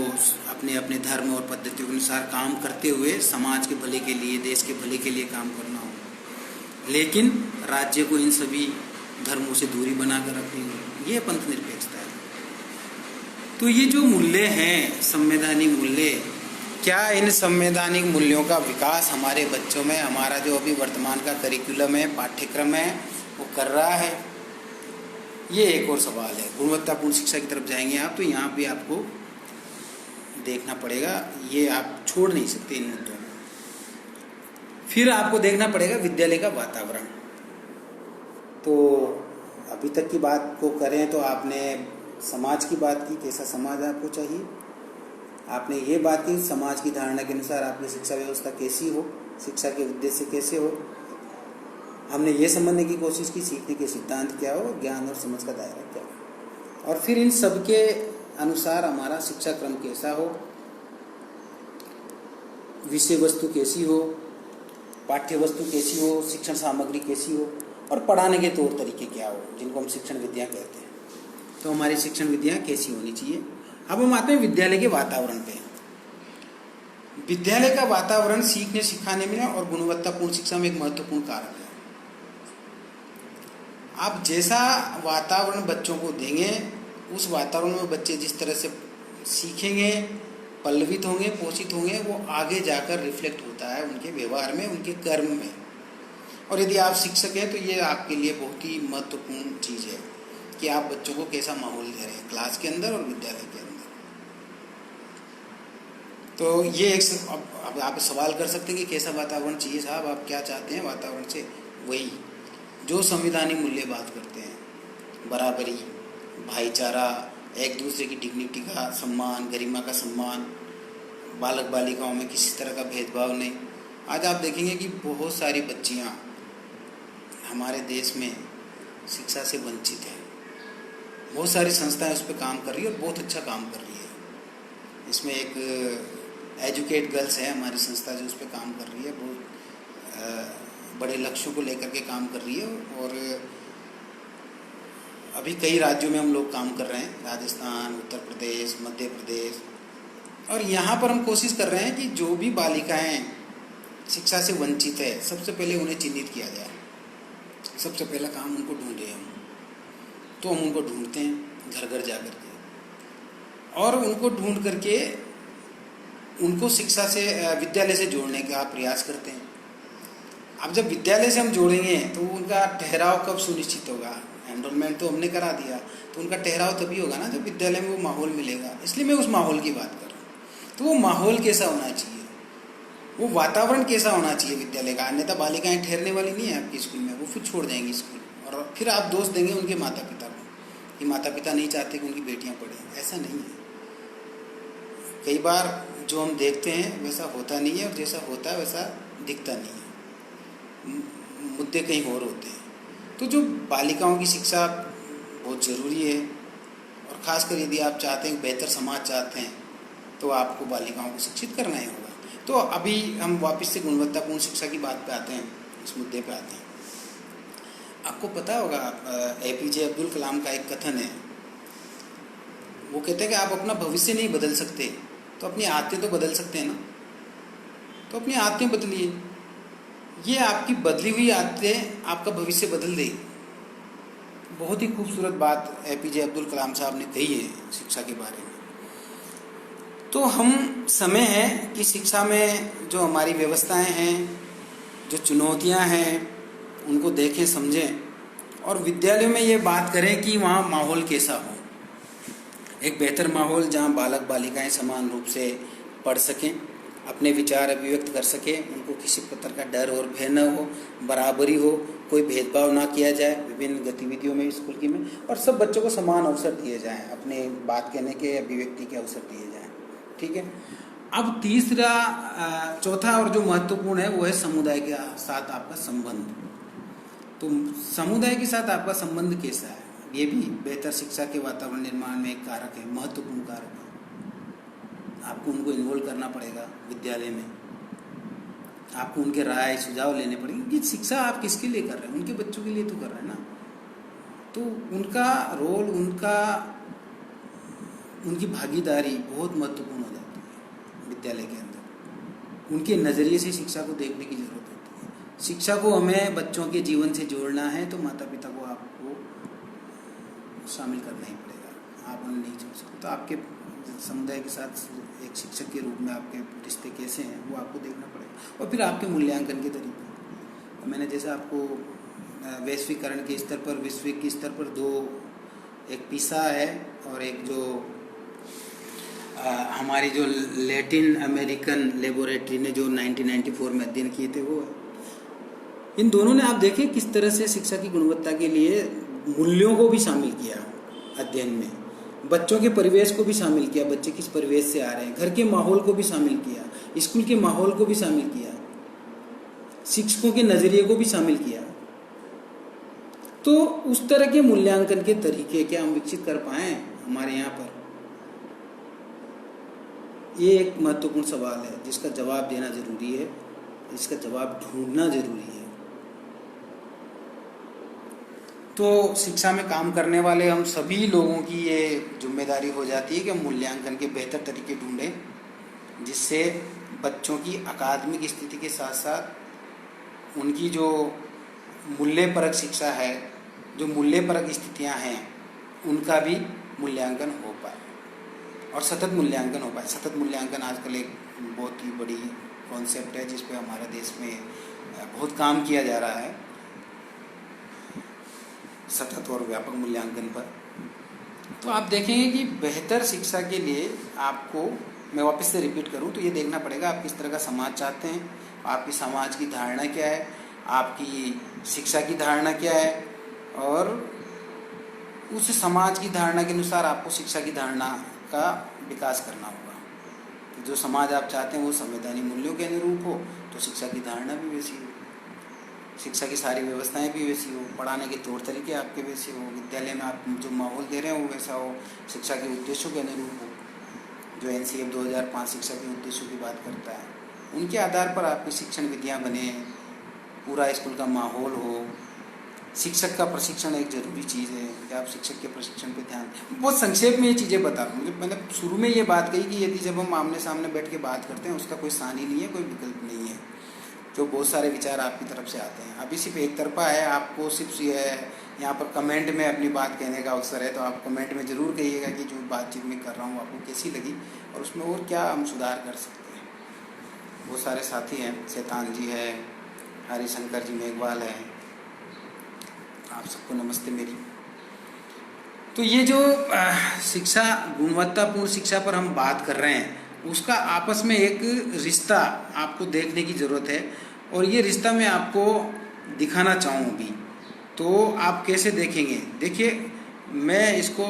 अपने अपने धर्म और पद्धतियों के अनुसार काम करते हुए समाज के भले के लिए, देश के भले के लिए काम करना हो, लेकिन राज्य को इन सभी धर्मों से दूरी बनाकर रखनी हो। ये पंथ निरपेक्षता है। तो ये जो मूल्य हैं, संवैधानिक मूल्य, क्या इन संवैधानिक मूल्यों का विकास हमारे बच्चों में, हमारा जो अभी वर्तमान का करिकुलम है, पाठ्यक्रम है, वो कर रहा है? ये एक और सवाल है। गुणवत्तापूर्ण शिक्षा की तरफ जाएंगे आप, तो यहाँ भी आपको देखना पड़ेगा, ये आप छोड़ नहीं सकते इन मुद्दों में। फिर आपको देखना पड़ेगा विद्यालय का वातावरण। तो अभी तक की बात को करें तो आपने समाज की बात की, कैसा समाज आपको चाहिए। आपने ये बात की समाज की धारणा के अनुसार आपकी शिक्षा व्यवस्था कैसी हो, शिक्षा के उद्देश्य कैसे हो। हमने ये समझने की कोशिश की सीखने के सिद्धांत क्या हो, ज्ञान और समझ का दायरा क्या हो, और फिर इन सब के अनुसार हमारा शिक्षा क्रम कैसा हो, विषय वस्तु कैसी हो, पाठ्य वस्तु कैसी हो, शिक्षण सामग्री कैसी हो, और पढ़ाने के तौर तरीके क्या हो, जिनको हम शिक्षण विद्या कहते हैं। तो हमारी शिक्षण विद्या कैसी होनी चाहिए। अब हम आते हैं विद्यालय के वातावरण पे। विद्यालय का वातावरण सीखने सिखाने में और गुणवत्तापूर्ण शिक्षा में एक महत्वपूर्ण कारक है। आप जैसा वातावरण बच्चों को देंगे, उस वातावरण में बच्चे जिस तरह से सीखेंगे, पल्लवित होंगे, पोषित होंगे, वो आगे जाकर रिफ्लेक्ट होता है उनके व्यवहार में, उनके कर्म में। और यदि आप शिक्षक हैं तो ये आपके लिए बहुत ही महत्वपूर्ण चीज़ है कि आप बच्चों को कैसा माहौल दे रहे हैं क्लास के अंदर और विद्यालय के अंदर। तो ये एक अब आप सवाल कर सकते हैं कि कैसा वातावरण चाहिए साहब, आप क्या चाहते हैं वातावरण से। वही जो संविधानिक मूल्य बात करते हैं, बराबरी, भाईचारा, एक दूसरे की डिग्निटी का सम्मान, गरिमा का सम्मान, बालक बालिकाओं में किसी तरह का भेदभाव नहीं। आज आप देखेंगे कि बहुत सारी बच्चियां हमारे देश में शिक्षा से वंचित हैं। बहुत सारी संस्थाएं उस पर काम कर रही है और बहुत अच्छा काम कर रही है। इसमें एक एजुकेट गर्ल्स है हमारी संस्था जो उस पर काम कर रही है, बहुत बड़े लक्ष्यों को लेकर के काम कर रही है। और अभी कई राज्यों में हम लोग काम कर रहे हैं, राजस्थान, उत्तर प्रदेश, मध्य प्रदेश, और यहाँ पर हम कोशिश कर रहे हैं कि जो भी बालिकाएं शिक्षा से वंचित है, सबसे पहले उन्हें चिन्हित किया जाए। सबसे पहला काम उनको ढूंढे हम। तो हम उनको ढूंढते हैं घर घर जा कर के, और उनको ढूंढ करके उनको शिक्षा से, विद्यालय से जोड़ने का प्रयास करते हैं। अब जब विद्यालय से हम जोड़ेंगे तो उनका ठहराव कब सुनिश्चित होगा। एनरोलमेंट तो हमने करा दिया, तो उनका ठहराव तभी होगा ना जब विद्यालय में वो माहौल मिलेगा। इसलिए मैं उस माहौल की बात कर रहा हूँ। तो वो माहौल कैसा होना चाहिए, वो वातावरण कैसा होना चाहिए विद्यालय का। अन्यथा बालिकाएं ठहरने वाली नहीं है आपके स्कूल में, वो फिर छोड़ जाएंगी स्कूल, और फिर आप दोष देंगे उनके माता पिता को कि माता पिता नहीं चाहते कि उनकी बेटियां पढ़ें। ऐसा नहीं है। कई बार जो हम देखते हैं वैसा होता नहीं है, और जैसा होता है वैसा दिखता नहीं है, मुद्दे कहीं और होते हैं। तो जो बालिकाओं की शिक्षा बहुत ज़रूरी है, और ख़ासकर यदि आप चाहते हैं बेहतर समाज चाहते हैं तो आपको बालिकाओं को शिक्षित करना ही होगा। तो अभी हम वापस से गुणवत्तापूर्ण शिक्षा की बात पे आते हैं, इस मुद्दे पे आते हैं। आपको पता होगा APJ अब्दुल कलाम का एक कथन है, वो कहते हैं कि आप अपना भविष्य नहीं बदल सकते, तो अपनी आदतें तो बदल सकते हैं ना, तो अपनी आदतें बदलिए। ये आपकी बदली हुई आदतें आपका भविष्य बदल देगी। बहुत ही खूबसूरत बात एपीजे अब्दुल कलाम साहब ने कही है शिक्षा के बारे में। तो हम समय है कि शिक्षा में जो हमारी व्यवस्थाएं हैं, जो चुनौतियां हैं, उनको देखें, समझें, और विद्यालयों में ये बात करें कि वहाँ माहौल कैसा हो। एक बेहतर माहौल जहाँ बालक बालिकाएं समान रूप से पढ़ सकें, अपने विचार अभिव्यक्त कर सकें, उनको किसी प्रकार का डर और भय न हो, बराबरी हो, कोई भेदभाव ना किया जाए विभिन्न गतिविधियों में स्कूल की में, और सब बच्चों को समान अवसर दिए जाएं, अपने बात कहने के, अभिव्यक्ति के अवसर दिए जाएं। ठीक है। अब तीसरा, चौथा और जो महत्वपूर्ण है वो है समुदाय के साथ आपका संबंध। तो समुदाय के साथ आपका संबंध कैसा है, ये भी बेहतर शिक्षा के वातावरण निर्माण में एक कारक है, महत्वपूर्ण कारक है। आपको उनको इन्वॉल्व करना पड़ेगा विद्यालय में, आपको उनके राय सुझाव लेने पड़ेंगे कि शिक्षा आप किसके लिए कर रहे हैं, उनके बच्चों के लिए तो कर रहे हैं ना। तो उनका रोल, उनकी भागीदारी बहुत महत्वपूर्ण हो जाती है विद्यालय के अंदर। उनके नज़रिए से शिक्षा को देखने की ज़रूरत होती है। शिक्षा को हमें बच्चों के जीवन से जोड़ना है तो माता पिता को आपको शामिल करना ही पड़ेगा, आप उन्हें नहीं छोड़ सकते। तो आपके समुदाय के साथ एक शिक्षक के रूप में आपके रिश्ते कैसे हैं वो आपको देखना पड़ेगा। और फिर आपके मूल्यांकन के तरीके, मैंने जैसे आपको वैश्वीकरण के स्तर पर, वैश्विक के स्तर पर दो, एक पीसा है और एक जो हमारी जो लैटिन अमेरिकन लेबोरेटरी ने जो 1994 में अध्ययन किए थे वो है। इन दोनों ने आप देखें किस तरह से शिक्षा की गुणवत्ता के लिए मूल्यों को भी शामिल किया अध्ययन में, बच्चों के परिवेश को भी शामिल किया, बच्चे किस परिवेश से आ रहे हैं, घर के माहौल को भी शामिल किया, स्कूल के माहौल को भी शामिल किया, शिक्षकों के नज़रिए को भी शामिल किया। तो उस तरह के मूल्यांकन के तरीके क्या हम विकसित कर पाए हमारे यहाँ पर, ये एक महत्वपूर्ण सवाल है जिसका जवाब देना जरूरी है, इसका जवाब ढूंढना जरूरी है। तो शिक्षा में काम करने वाले हम सभी लोगों की ये जिम्मेदारी हो जाती है कि हम मूल्यांकन के बेहतर तरीके ढूंढें, जिससे बच्चों की अकादमिक स्थिति के साथ साथ उनकी जो मूल्यपरक शिक्षा है, जो मूल्यपरक स्थितियां हैं, उनका भी मूल्यांकन हो पाए और सतत मूल्यांकन हो पाए। सतत मूल्यांकन आजकल एक बहुत ही बड़ी कॉन्सेप्ट है जिस पे हमारे देश में बहुत काम किया जा रहा है, सतत और व्यापक मूल्यांकन पर। तो आप देखेंगे कि बेहतर शिक्षा के लिए आपको, मैं वापस से रिपीट करूं तो ये देखना पड़ेगा आप किस तरह का समाज चाहते हैं, आपकी समाज की धारणा क्या है, आपकी शिक्षा की धारणा क्या है, और उस समाज की धारणा के अनुसार आपको शिक्षा की धारणा का विकास करना होगा। जो समाज आप चाहते हैं वो संवैधानिक मूल्यों के अनुरूप हो तो शिक्षा की धारणा भी वैसी हो, शिक्षा की सारी व्यवस्थाएं भी वैसी हो, पढ़ाने के तौर तरीके आपके वैसे हो, विद्यालय में आप जो माहौल दे रहे हैं वो वैसा हो, शिक्षा के उद्देश्यों के अनुरूप हो। जो NCF 2005 शिक्षा के उद्देश्यों की बात करता है, उनके आधार पर आपकी शिक्षण विधियाँ बने, पूरा स्कूल का माहौल हो। शिक्षक का प्रशिक्षण एक ज़रूरी चीज़ है कि आप शिक्षक के प्रशिक्षण पे ध्यान। बहुत संक्षेप में ये चीज़ें बता दूँ, मैंने शुरू में ये बात कही कि यदि जब हम आमने सामने बैठ के बात करते हैं उसका कोई स्थान ही नहीं है, कोई विकल्प नहीं है, जो बहुत सारे विचार आपकी तरफ से आते हैं। अभी सिर्फ एक तरफा है, आपको सिर्फ यहाँ पर कमेंट में अपनी बात कहने का अवसर है, तो आप कमेंट में ज़रूर कहिएगा कि जो बातचीत मैं कर रहा हूँ आपको कैसी लगी और उसमें और क्या हम सुधार कर सकते हैं। बहुत सारे साथी हैं, शैतान जी है, हरिशंकर जी मेघवाल है, आप सबको नमस्ते मेरी। तो ये जो शिक्षा, गुणवत्तापूर्ण शिक्षा पर हम बात कर रहे हैं, उसका आपस में एक रिश्ता आपको देखने की ज़रूरत है, और ये रिश्ता मैं आपको दिखाना चाहूँ अभी। तो आप कैसे देखेंगे? देखिए, मैं इसको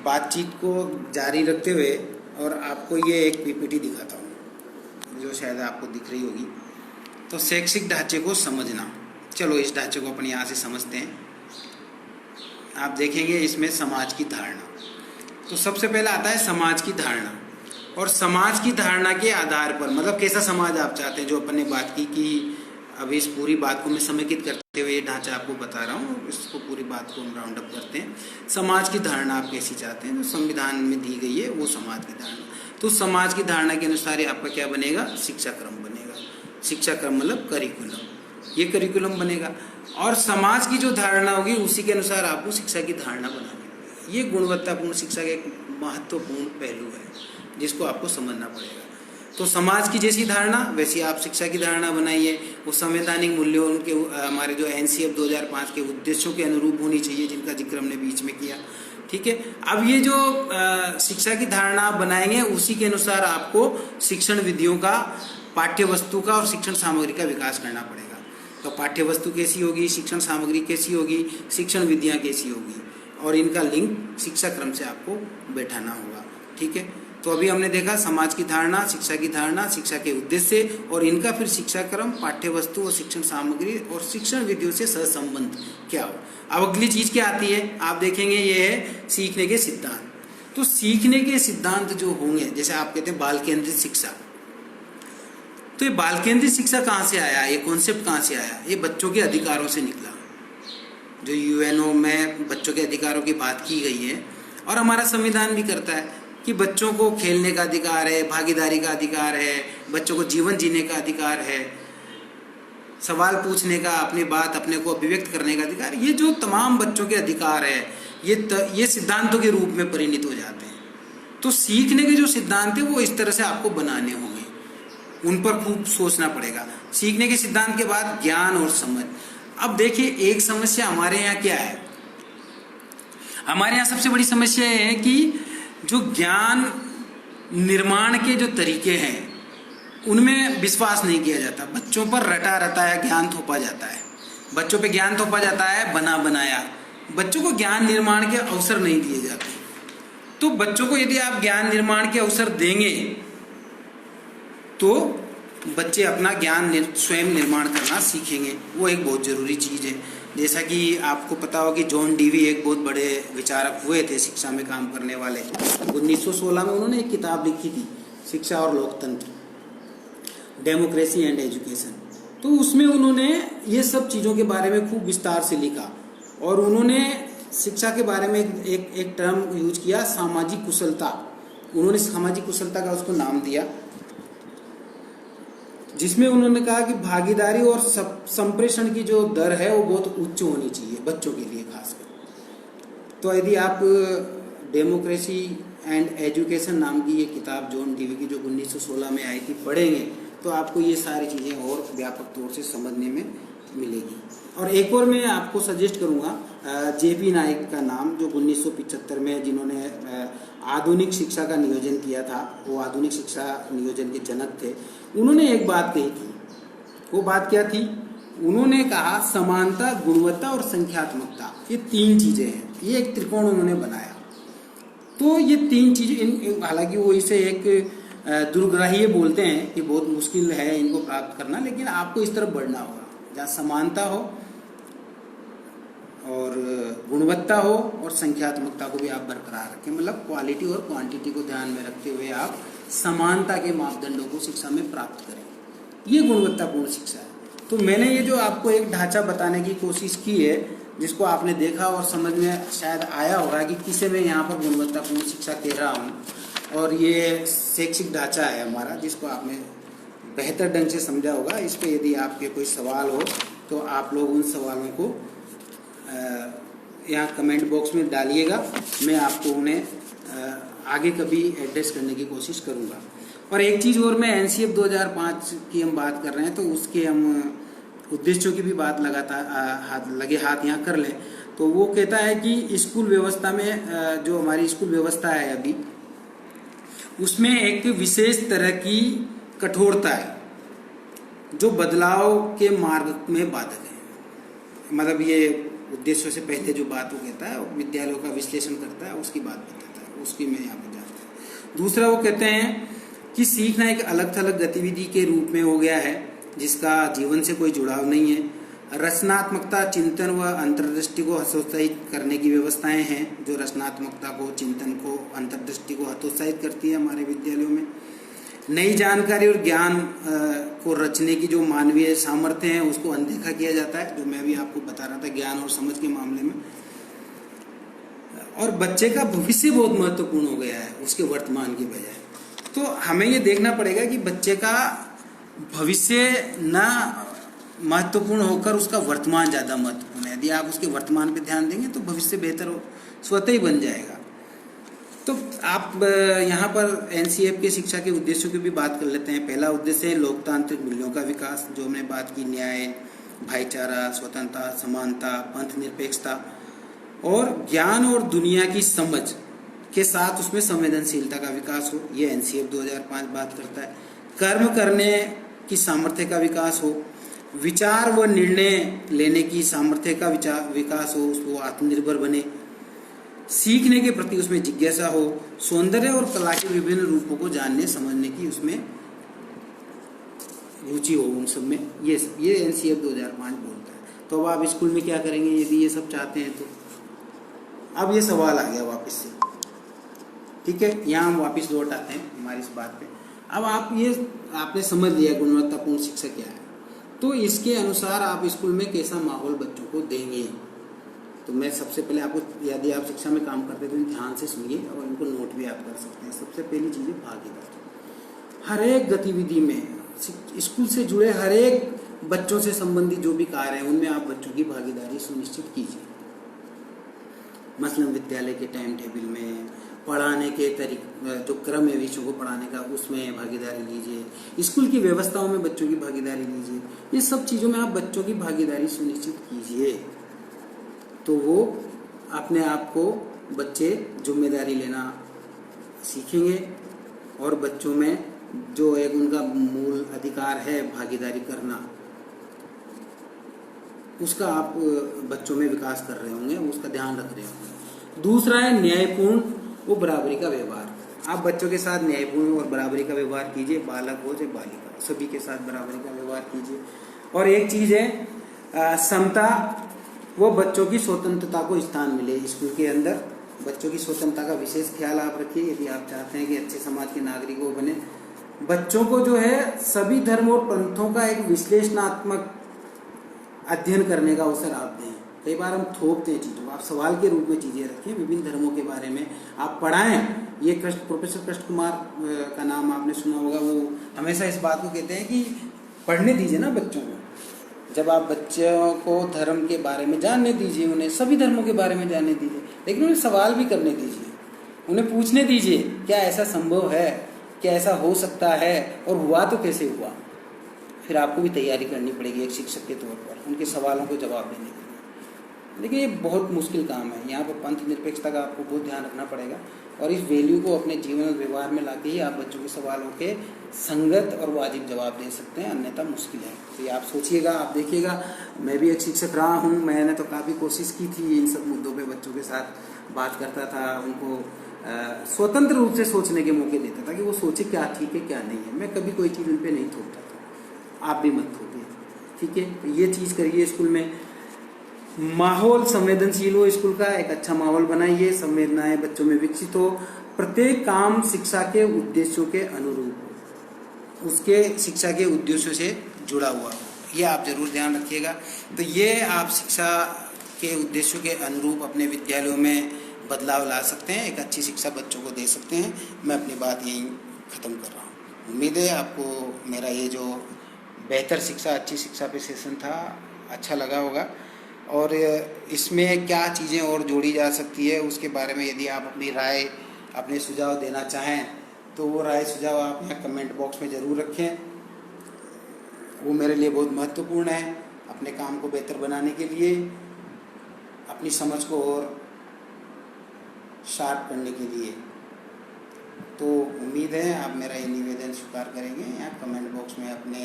बातचीत को जारी रखते हुए और आपको ये एक PPT दिखाता हूँ जो शायद आपको दिख रही होगी। तो शैक्षिक ढांचे को समझना, चलो इस ढांचे को अपन यहाँ से समझते हैं। आप देखेंगे इसमें समाज की धारणा, तो सबसे पहले आता है समाज की धारणा, और समाज की धारणा के आधार पर मतलब कैसा समाज आप चाहते हैं। जो अपन ने बात की कि अब इस पूरी बात को मैं समेकित करते हुए ये ढांचा आपको बता रहा हूँ, इसको पूरी बात को हम राउंड अप करते हैं। समाज की धारणा आप कैसी चाहते हैं, जो संविधान में दी गई है वो समाज की धारणा। तो समाज की धारणा के अनुसार ही आपका क्या बनेगा, शिक्षा क्रम बनेगा। शिक्षा क्रम मतलब करिकुलम, ये करिकुलम बनेगा। और समाज की जो धारणा होगी उसी के अनुसार आपको शिक्षा की धारणा बनानी पड़ेगी। ये गुणवत्तापूर्ण शिक्षा का एक महत्वपूर्ण पहलू है जिसको आपको समझना पड़ेगा। तो समाज की जैसी धारणा वैसी आप शिक्षा की धारणा बनाइए। वो संवैधानिक मूल्यों के हमारे जो एनसीएफ 2005 के उद्देश्यों के अनुरूप होनी चाहिए, जिनका जिक्र हमने बीच में किया। ठीक है, अब ये जो शिक्षा की धारणा आप बनाएंगे उसी के अनुसार आपको शिक्षण विधियों का, पाठ्य वस्तु का और शिक्षण सामग्री का विकास करना पड़ेगा। तो पाठ्य वस्तु कैसी होगी, शिक्षण सामग्री कैसी होगी, शिक्षण विधियाँ कैसी होगी, और इनका लिंक शिक्षा क्रम से आपको बैठाना होगा। ठीक है, तो अभी हमने देखा समाज की धारणा, शिक्षा के उद्देश्य और इनका फिर शिक्षा क्रम, पाठ्य वस्तु और शिक्षण सामग्री और शिक्षण विधियों से सहसंबंध क्या हो। अब अगली चीज क्या आती है, आप देखेंगे ये है सीखने के सिद्धांत। तो सीखने के सिद्धांत जो होंगे, जैसे आप कहते हैं बाल केंद्रित शिक्षा, तो ये बाल केंद्रित शिक्षा कहाँ से आया, ये कॉन्सेप्ट कहाँ से आया, ये बच्चों के अधिकारों से निकला। जो यूएनओ में बच्चों के अधिकारों की बात की गई है और हमारा संविधान भी करता है कि बच्चों को खेलने का अधिकार है, भागीदारी का अधिकार है, बच्चों को जीवन जीने का अधिकार है, सवाल पूछने का, अपनी बात अपने को अभिव्यक्त करने का अधिकार। ये जो तमाम बच्चों के अधिकार है ये सिद्धांतों के रूप में परिणित हो जाते हैं। तो सीखने के जो सिद्धांत है वो इस तरह से आपको बनाने होंगे, उन पर खूब सोचना पड़ेगा। सीखने के सिद्धांत के बाद ज्ञान और समझ। अब देखिए एक समस्या हमारे यहाँ क्या है, हमारे यहाँ सबसे बड़ी समस्या ये है कि जो ज्ञान निर्माण के जो तरीके हैं उनमें विश्वास नहीं किया जाता। बच्चों पर रटा रटाया ज्ञान थोपा जाता है, बच्चों पे ज्ञान थोपा जाता है बना बनाया। बच्चों को ज्ञान निर्माण के अवसर नहीं दिए जाते। तो बच्चों को यदि आप ज्ञान निर्माण के अवसर देंगे तो बच्चे अपना ज्ञान स्वयं निर्माण करना सीखेंगे। वो एक बहुत ज़रूरी चीज़ है। जैसा कि आपको पता हो कि जॉन डीवी एक बहुत बड़े विचारक हुए थे, शिक्षा में काम करने वाले। 1916 में उन्होंने एक किताब लिखी थी, शिक्षा और लोकतंत्र, डेमोक्रेसी एंड एजुकेशन। तो उसमें उन्होंने ये सब चीज़ों के बारे में खूब विस्तार से लिखा और उन्होंने शिक्षा के बारे में एक टर्म यूज किया, सामाजिक कुशलता। उन्होंने सामाजिक कुशलता का उसको नाम दिया, जिसमें उन्होंने कहा कि भागीदारी और संप्रेषण की जो दर है वो बहुत उच्च होनी चाहिए बच्चों के लिए खासकर। तो यदि आप डेमोक्रेसी एंड एजुकेशन नाम की ये किताब जॉन डीवी की जो 1916 में आई थी पढ़ेंगे तो आपको ये सारी चीज़ें और व्यापक तौर से समझने में मिलेगी। और एक और मैं आपको सजेस्ट करूँगा जेपी नाइक का नाम, जो 1975 में जिन्होंने आधुनिक शिक्षा का नियोजन किया था, वो आधुनिक शिक्षा नियोजन के जनक थे। उन्होंने एक बात कही थी, वो बात क्या थी, उन्होंने कहा समानता, गुणवत्ता और संख्यात्मकता, ये तीन चीज़ें हैं। ये एक त्रिकोण उन्होंने बनाया। तो ये तीन चीज़ें, हालांकि वो इसे एक दुर्ग्राह्य बोलते हैं कि बहुत मुश्किल है इनको प्राप्त करना, लेकिन आपको इस तरफ बढ़ना होगा जहाँ समानता हो और गुणवत्ता हो और संख्यात्मकता को भी आप बरकरार रखें। मतलब क्वालिटी और क्वांटिटी को ध्यान में रखते हुए आप समानता के मापदंडों को शिक्षा में प्राप्त करें, ये गुणवत्तापूर्ण शिक्षा है। तो मैंने ये जो आपको एक ढांचा बताने की कोशिश की है, जिसको आपने देखा और समझ में शायद आया होगा कि किसे मैं यहाँ पर गुणवत्तापूर्ण शिक्षा कह रहा हूँ, और ये शैक्षिक ढांचा है हमारा जिसको आपने बेहतर ढंग से समझा होगा। इस पर यदि आपके कोई सवाल हो तो आप लोग उन सवालों को यहाँ कमेंट बॉक्स में डालिएगा, मैं आपको उन्हें आगे कभी एड्रेस करने की कोशिश करूँगा। और एक चीज़ और, मैं एनसीएफ 2005 की हम बात कर रहे हैं तो उसके हम उद्देश्यों की भी बात लगे हाथ यहाँ कर लें। तो वो कहता है कि स्कूल व्यवस्था में जो हमारी स्कूल व्यवस्था है अभी, उसमें एक विशेष तरह की कठोरता है जो बदलाव के मार्ग में बाधक है। मतलब ये उद्देश्यों से पहले जो बात वो कहता है, विद्यालयों का विश्लेषण करता है, उसकी बात बताता है, उसकी मैं यहाँ पर जानता हूँ। दूसरा वो कहते हैं कि सीखना एक अलग थलग गतिविधि के रूप में हो गया है जिसका जीवन से कोई जुड़ाव नहीं है। रचनात्मकता, चिंतन व अंतर्दृष्टि को हतोत्साहित करने की व्यवस्थाएं हैं जो रचनात्मकता को, चिंतन को, अंतर्दृष्टि को हतोत्साहित करती है हमारे विद्यालयों में। नई जानकारी और ज्ञान को रचने की जो मानवीय सामर्थ्य है उसको अनदेखा किया जाता है, जो मैं भी आपको बता रहा था ज्ञान और समझ के मामले में। और बच्चे का भविष्य बहुत महत्वपूर्ण हो गया है उसके वर्तमान की बजाय। तो हमें ये देखना पड़ेगा कि बच्चे का भविष्य ना महत्वपूर्ण होकर उसका वर्तमान ज़्यादा महत्वपूर्ण है। यदि आप उसके वर्तमान पे ध्यान देंगे तो भविष्य बेहतर स्वतः ही बन जाएगा। तो आप यहाँ पर एनसीईएफ के शिक्षा के उद्देश्यों की भी बात कर लेते हैं। पहला उद्देश्य है लोकतांत्रिक मूल्यों का विकास, जो हमने बात की, न्याय, भाईचारा, स्वतंत्रता, समानता, पंथ निरपेक्षता और ज्ञान और दुनिया की समझ के साथ उसमें संवेदनशीलता का विकास हो, ये एनसीईएफ 2005 बात करता है। कर्म करने की सामर्थ्य का विकास हो, विचार व निर्णय लेने की सामर्थ्य का विकास हो, उसको आत्मनिर्भर बने, सीखने के प्रति उसमें जिज्ञासा हो, सौंदर्य और कला के विभिन्न रूपों को जानने समझने की उसमें रुचि हो, उन सब में ये एनसीईएफ 2005 बोलता है। तो अब आप स्कूल में क्या करेंगे यदि ये सब चाहते हैं तो? अब ये सवाल आ गया वापस से, ठीक है, यहाँ हम वापस लौट आते हैं हमारी इस बात पे। अब आपने समझ लिया गुणवत्तापूर्ण शिक्षा क्या है, तो इसके अनुसार आप स्कूल में कैसा माहौल बच्चों को देंगे। तो मैं सबसे पहले आपको, यदि आप शिक्षा में काम करते हैं तो ध्यान से सुनिए और इनको नोट भी आप कर सकते हैं। सबसे पहली चीज़ है भागीदारी। हर एक गतिविधि में स्कूल से जुड़े हर एक बच्चों से संबंधित जो भी कार्य है उनमें आप बच्चों की भागीदारी सुनिश्चित कीजिए। मसलन विद्यालय के टाइम टेबल में, पढ़ाने के तरीके, जो क्रम है विषयों को पढ़ाने का, उसमें भागीदारी लीजिए। स्कूल की व्यवस्थाओं में बच्चों की भागीदारी लीजिए। ये सब चीज़ों में आप बच्चों की भागीदारी सुनिश्चित कीजिए, तो वो अपने आप को बच्चे जिम्मेदारी लेना सीखेंगे और बच्चों में जो एक उनका मूल अधिकार है भागीदारी करना, उसका आप बच्चों में विकास कर रहे होंगे, उसका ध्यान रख रहे होंगे। दूसरा है न्यायपूर्ण वो बराबरी का व्यवहार। आप बच्चों के साथ न्यायपूर्ण और बराबरी का व्यवहार कीजिए, बालक हो चाहे बालिका, सभी के साथ बराबरी का व्यवहार कीजिए। और एक चीज है समता, वो बच्चों की स्वतंत्रता को स्थान मिले स्कूल के अंदर। बच्चों की स्वतंत्रता का विशेष ख्याल आप रखिए यदि आप चाहते हैं कि अच्छे समाज के नागरिक वो बने। बच्चों को जो है सभी धर्म और पंथों का एक विश्लेषणात्मक अध्ययन करने का अवसर आप दें। कई बार हम थोपते हैं चीज़ों को, आप सवाल के रूप में चीज़ें रखें, विभिन्न धर्मों के बारे में आप पढ़ाएं। ये प्रोफेसर कृष्ण कुमार का नाम आपने सुना होगा, वो हमेशा इस बात को कहते हैं कि पढ़ने दीजिए ना बच्चों को। जब आप बच्चों को धर्म के बारे में जानने दीजिए, उन्हें सभी धर्मों के बारे में जानने दीजिए, लेकिन उन्हें सवाल भी करने दीजिए, उन्हें पूछने दीजिए क्या ऐसा संभव है, क्या ऐसा हो सकता है, और हुआ तो कैसे हुआ। फिर आपको भी तैयारी करनी पड़ेगी एक शिक्षक के तौर पर उनके सवालों को जवाब देने के लिए। लेकिन ये बहुत मुश्किल काम है। यहाँ पर पंथ निरपेक्षता का आपको बहुत ध्यान रखना पड़ेगा और इस वैल्यू को अपने जीवन और व्यवहार में लाके ही आप बच्चों के सवालों के संगत और वाजिब जवाब दे सकते हैं, अन्यथा मुश्किल है। तो ये आप सोचिएगा, आप देखिएगा। मैं भी एक शिक्षक रहा हूँ, मैंने तो काफ़ी कोशिश की थी इन सब मुद्दों पर बच्चों के साथ बात करता था, उनको स्वतंत्र रूप से सोचने के मौके देता था कि वो सोचे क्या ठीक है क्या नहीं है। मैं कभी कोई चीज़ उन पर नहीं थोपता था, आप भी मत थोपिए, ठीक है। तो ये चीज़ करिए। स्कूल में माहौल संवेदनशील हो, स्कूल का एक अच्छा माहौल बनाइए, संवेदनाएं बच्चों में विकसित हो, प्रत्येक काम शिक्षा के उद्देश्यों के अनुरूप हो, उसके शिक्षा के उद्देश्यों से जुड़ा हुआ हो, ये आप जरूर ध्यान रखिएगा। तो ये आप शिक्षा के उद्देश्यों के अनुरूप अपने विद्यालयों में बदलाव ला सकते हैं, एक अच्छी शिक्षा बच्चों को दे सकते हैं। मैं अपनी बात यहीं ख़त्म कर रहा हूँ। उम्मीद है आपको मेरा ये जो बेहतर शिक्षा अच्छी शिक्षा पे सेशन था अच्छा लगा होगा, और इसमें क्या चीज़ें और जोड़ी जा सकती है उसके बारे में यदि आप अपनी राय अपने सुझाव देना चाहें तो वो राय सुझाव आप यहाँ कमेंट बॉक्स में ज़रूर रखें। वो मेरे लिए बहुत महत्वपूर्ण है अपने काम को बेहतर बनाने के लिए, अपनी समझ को और शार्प करने के लिए। तो उम्मीद है आप मेरा ये निवेदन स्वीकार करेंगे। यहाँ कमेंट बॉक्स में अपने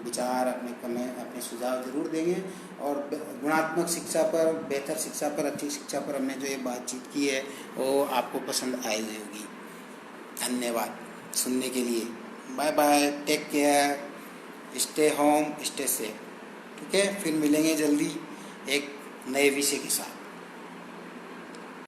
विचार, अपने सुझाव जरूर देंगे, और गुणात्मक शिक्षा पर, बेहतर शिक्षा पर, अच्छी शिक्षा पर हमने जो ये बातचीत की है वो आपको पसंद आई होगी। धन्यवाद सुनने के लिए। Bye bye, take care, stay home, stay safe. ठीक है, फिर मिलेंगे जल्दी एक नए विषय के साथ।